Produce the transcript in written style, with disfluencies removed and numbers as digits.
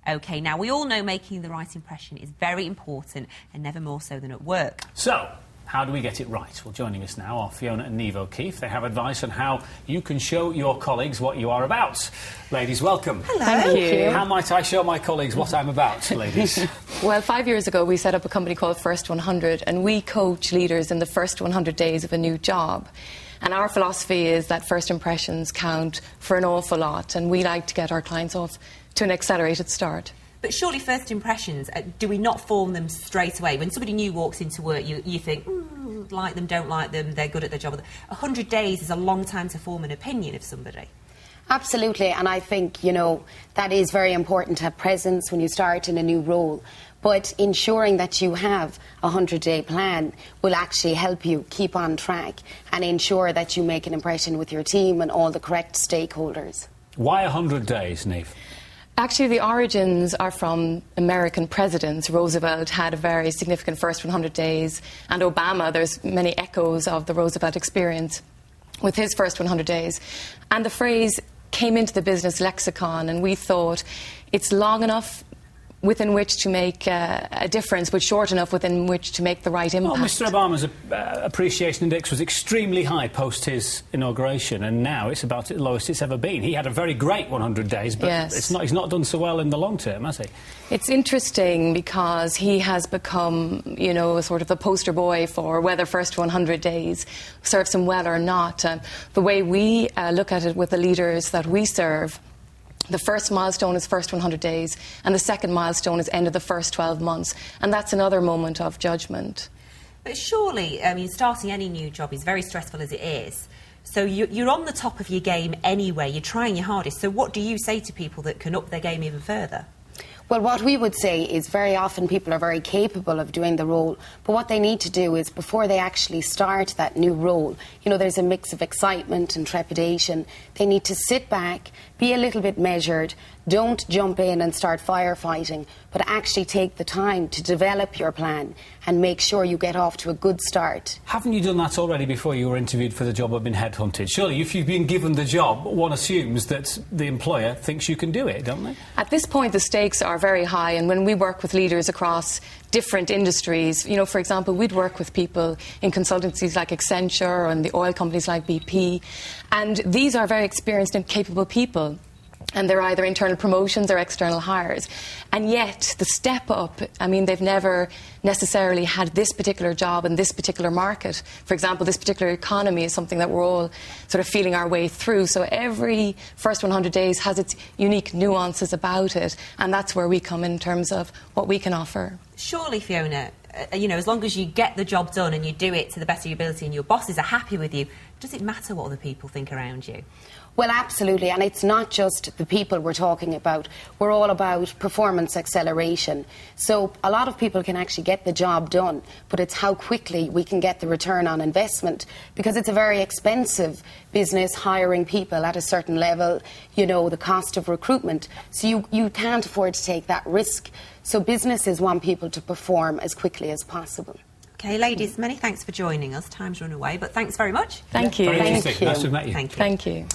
OK, now we all know making the right impression is very important and never more so than at work. So, how do we get it right? Well, joining us now are Fiona and Niamh O'Keeffe. They have advice on how you can show your colleagues what you are about. Ladies, welcome. Hello. Thank you. How might I show my colleagues what I'm about, ladies? Well, 5 years ago, we set up a company called First 100, and we coach leaders in the first 100 days of a new job. And our philosophy is that first impressions count for an awful lot, and we like to get our clients off to an accelerated start. But surely first impressions, do we not form them straight away? When somebody new walks into work, you think, like them, don't like them, they're good at their job. 100 days is a long time to form an opinion of somebody. Absolutely, and I think, that is very important to have presence when you start in a new role. But ensuring that you have a 100-day plan will actually help you keep on track and ensure that you make an impression with your team and all the correct stakeholders. Why 100 days, Niamh? Actually, the origins are from American presidents. Roosevelt had a very significant first 100 days, and Obama, there's many echoes of the Roosevelt experience with his first 100 days. And the phrase came into the business lexicon, and we thought it's long enough within which to make a difference, but short enough within which to make the right impact. Well, Mr Obama's appreciation index was extremely high post his inauguration, and now it's about the lowest it's ever been. He had a very great 100 days, but yes. he's not done so well in the long term, has he? It's interesting because he has become, sort of the poster boy for whether first 100 days serves him well or not. The way we look at it with the leaders that we serve, the first milestone is first 100 days, and the second milestone is end of the first 12 months. And that's another moment of judgment. But surely, starting any new job is very stressful as it is. So you're on the top of your game anyway, you're trying your hardest. So what do you say to people that can up their game even further? Well, what we would say is very often people are very capable of doing the role, but what they need to do is before they actually start that new role, there's a mix of excitement and trepidation. They need to sit back, be a little bit measured, don't jump in and start firefighting, but actually take the time to develop your plan and make sure you get off to a good start. Haven't you done that already before you were interviewed for the job of being headhunted? Surely, if you've been given the job, one assumes that the employer thinks you can do it, don't they? At this point, the stakes are very high, and when we work with leaders across different industries, for example, we'd work with people in consultancies like Accenture and the oil companies like BP, and these are very experienced and capable people. And they're either internal promotions or external hires. And yet, the step up, they've never necessarily had this particular job in this particular market. For example, this particular economy is something that we're all sort of feeling our way through. So every first 100 days has its unique nuances about it. And that's where we come in terms of what we can offer. Surely, Fiona, as long as you get the job done and you do it to the best of your ability and your bosses are happy with you, does it matter what other people think around you? Well, absolutely, and it's not just the people we're talking about. We're all about performance acceleration. So a lot of people can actually get the job done, but it's how quickly we can get the return on investment, because it's a very expensive business hiring people at a certain level, the cost of recruitment. So you can't afford to take that risk. So businesses want people to perform as quickly as possible. OK, ladies, many thanks for joining us. Time's run away, but thanks very much. Thank you. Very Thank interesting. you. Nice to have met you. Thank you. Thank you.